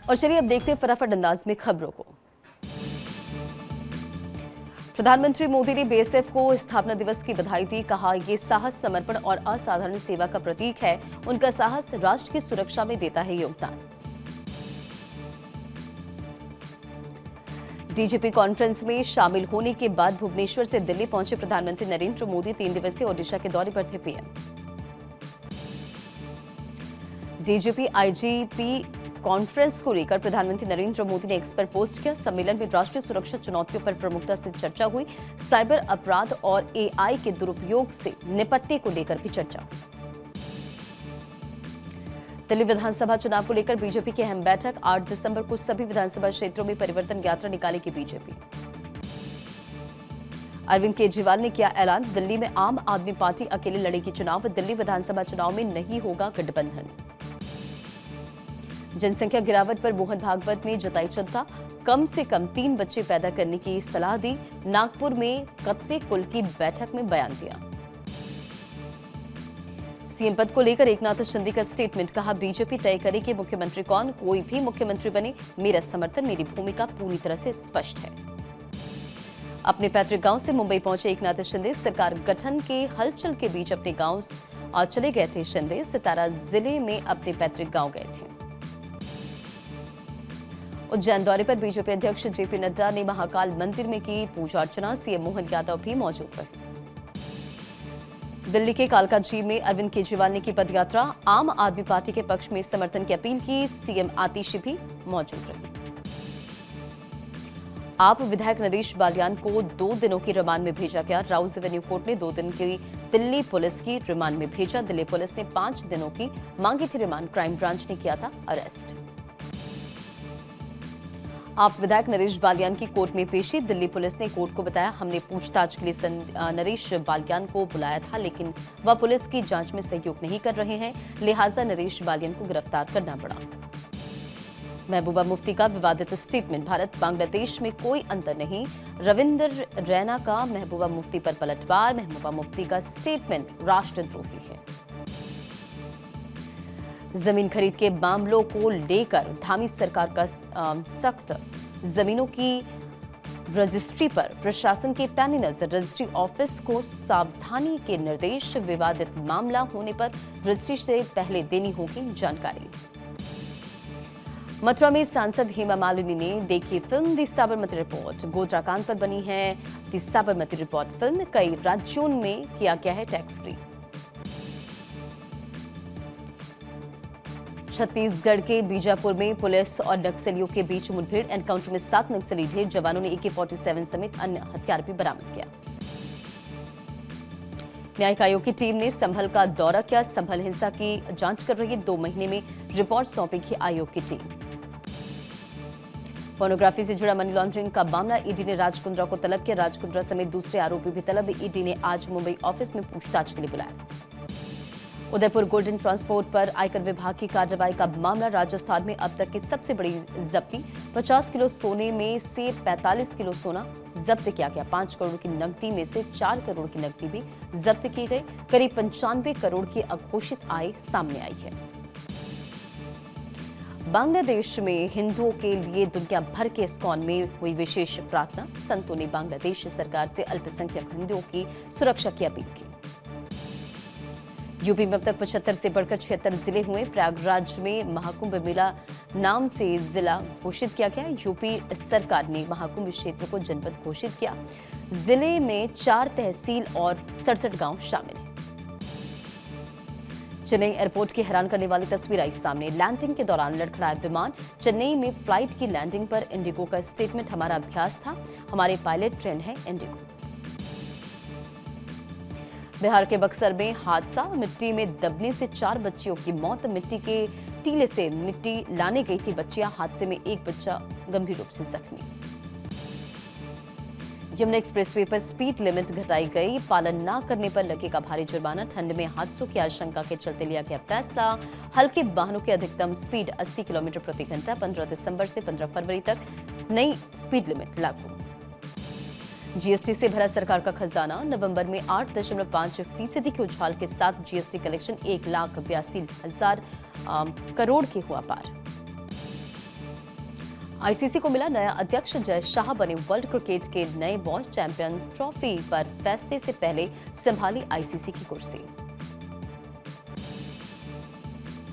और चलिए अब देखते हैं फटाफट अंदाज में खबरों को। प्रधानमंत्री मोदी ने बीएसएफ को स्थापना दिवस की बधाई दी। कहा, ये साहस, समर्पण और असाधारण सेवा का प्रतीक है। उनका साहस राष्ट्र की सुरक्षा में देता है योगदान। डीजीपी कॉन्फ्रेंस में शामिल होने के बाद भुवनेश्वर से दिल्ली पहुंचे प्रधानमंत्री नरेंद्र मोदी। 3 दिवसीय ओडिशा के दौरे पर थे पीएम। डीजीपी आईजीपी कॉन्फ्रेंस को लेकर प्रधानमंत्री नरेंद्र मोदी ने एक्स पर पोस्ट किया। सम्मेलन में राष्ट्रीय सुरक्षा चुनौतियों पर प्रमुखता से चर्चा हुई। साइबर अपराध और एआई के दुरुपयोग से निपटने को लेकर भी चर्चा हुई। दिल्ली विधानसभा चुनाव को लेकर बीजेपी की अहम बैठक। 8 दिसंबर को सभी विधानसभा क्षेत्रों में परिवर्तन यात्रा निकालेगी बीजेपी। अरविंद केजरीवाल ने किया ऐलान, दिल्ली में आम आदमी पार्टी अकेले लड़ेगी चुनाव। दिल्ली विधानसभा चुनाव में नहीं होगा गठबंधन। जनसंख्या गिरावट पर मोहन भागवत ने जताई चिंता। कम से कम 3 बच्चे पैदा करने की सलाह दी। नागपुर में कत्ते कुल की बैठक में बयान दिया। सीएम पद को लेकर एकनाथ शिंदे का स्टेटमेंट। कहा, बीजेपी तय करेगी मुख्यमंत्री कौन, कोई भी मुख्यमंत्री बने, मेरा समर्थन, मेरी भूमिका पूरी तरह से स्पष्ट है। अपने पैतृक गांव से मुंबई पहुंचे एकनाथ शिंदे। सरकार गठन के हलचल के बीच अपने गांव चले गए थे शिंदे। सितारा जिले में अपने पैतृक गांव गए थे। उज्जैन दौरे पर बीजेपी अध्यक्ष जेपी नड्डा ने महाकाल मंदिर में की पूजा अर्चना। सीएम मोहन यादव भी मौजूद रहे। दिल्ली के कालकाजी में अरविंद केजरीवाल ने की पदयात्रा। आम आदमी पार्टी के पक्ष में समर्थन की अपील की। सीएम आतिशी भी मौजूद रहे। आप विधायक नरेश बालियान को 2 दिनों की रिमांड में भेजा गया। राउज एवेन्यू कोर्ट ने 2 दिन की दिल्ली पुलिस की रिमांड में भेजा। दिल्ली पुलिस ने 5 दिनों की मांगी थी रिमांड। क्राइम ब्रांच ने किया था अरेस्ट। आप विधायक नरेश बालियान की कोर्ट में पेशी। दिल्ली पुलिस ने कोर्ट को बताया, हमने पूछताछ के लिए नरेश बालियान को बुलाया था, लेकिन वह पुलिस की जांच में सहयोग नहीं कर रहे हैं, लिहाजा नरेश बालियान को गिरफ्तार करना पड़ा। महबूबा मुफ्ती का विवादित स्टेटमेंट। भारत बांग्लादेश में कोई अंतर नहीं। रविंदर रैना का महबूबा मुफ्ती पर पलटवार। महबूबा मुफ्ती का स्टेटमेंट राष्ट्रद्रोही है। जमीन खरीद के मामलों को लेकर धामी सरकार का सख्त। जमीनों की रजिस्ट्री पर प्रशासन की पैनी नजर। रजिस्ट्री ऑफिस को सावधानी के निर्देश। विवादित मामला होने पर रजिस्ट्री से पहले देनी होगी जानकारी। मथुरा में सांसद हेमा मालिनी ने देखी फिल्म दी साबरमती रिपोर्ट। गोधरा कांड पर बनी है दी साबरमती रिपोर्ट फिल्म। कई राज्यों में किया गया है टैक्स फ्री। छत्तीसगढ़ के बीजापुर में पुलिस और नक्सलियों के बीच मुठभेड़। एनकाउंटर में 7 नक्सली ढेर। जवानों ने AK-47 समेत अन्य हथियार भी बरामद किया। न्यायिक आयोग की टीम ने संभल का दौरा किया। संभल हिंसा की जांच कर रही है। 2 महीने में रिपोर्ट सौंपेगी आयोग की टीम। फोनोग्राफी से जुड़ा मनी लॉन्ड्रिंग का मामला। ईडी ने राज कुंद्रा को तलब किया। राज कुंद्रा समेत दूसरे आरोपी भी तलब। ईडी ने आज मुंबई ऑफिस में पूछताछ के लिए बुलाया। उदयपुर गोल्डन ट्रांसपोर्ट पर आयकर विभाग की कार्रवाई का मामला। राजस्थान में अब तक की सबसे बड़ी जब्ती। 50 किलो सोने में से 45 किलो सोना जब्त किया गया। 5 करोड़ की नकदी में से 4 करोड़ की नकदी भी जब्त की गई। करीब 95 करोड़ की अघोषित आय सामने आई है। बांग्लादेश में हिंदुओं के लिए दुनिया भर के इस्कॉन में हुई विशेष प्रार्थना। संतों ने बांग्लादेश सरकार से अल्पसंख्यक हिंदुओं की सुरक्षा की अपील की। यूपी में अब तक 75 से बढ़कर 76 जिले हुए। प्रयागराज में महाकुंभ मेला नाम से जिला घोषित किया गया। यूपी सरकार ने महाकुंभ क्षेत्र को जनपद घोषित किया। जिले में 4 तहसील और 67 गांव शामिल हैं। चेन्नई एयरपोर्ट की हैरान करने वाली तस्वीर आई सामने। लैंडिंग के दौरान लड़खड़ाया विमान। चेन्नई में फ्लाइट की लैंडिंग पर इंडिगो का स्टेटमेंट, हमारा अभ्यास था, हमारे पायलट ट्रेन है इंडिगो। बिहार के बक्सर में हादसा। मिट्टी में दबने से 4 बच्चियों की मौत। मिट्टी के टीले से मिट्टी लाने गई थी बच्चियां। हादसे में एक बच्चा गंभीर रूप से जख्मी। यमुना एक्सप्रेसवे पर स्पीड लिमिट घटाई गई। पालन न करने पर लगेगा भारी जुर्माना। ठंड में हादसों की आशंका के चलते लिया गया फैसला। हल्के वाहनों की अधिकतम स्पीड 80 किलोमीटर प्रति घंटा। 15 दिसंबर से 15 फरवरी तक नई स्पीड लिमिट लागू। जीएसटी से भरा सरकार का खजाना। नवंबर में 8.5% के उछाल के साथ जीएसटी कलेक्शन 1,82,000 करोड़ के हुआ पार। आईसीसी को मिला नया अध्यक्ष, जय शाह बने वर्ल्ड क्रिकेट के नए वाइस चैंपियंस। ट्रॉफी पर फैसले से पहले संभाली आईसीसी की कुर्सी।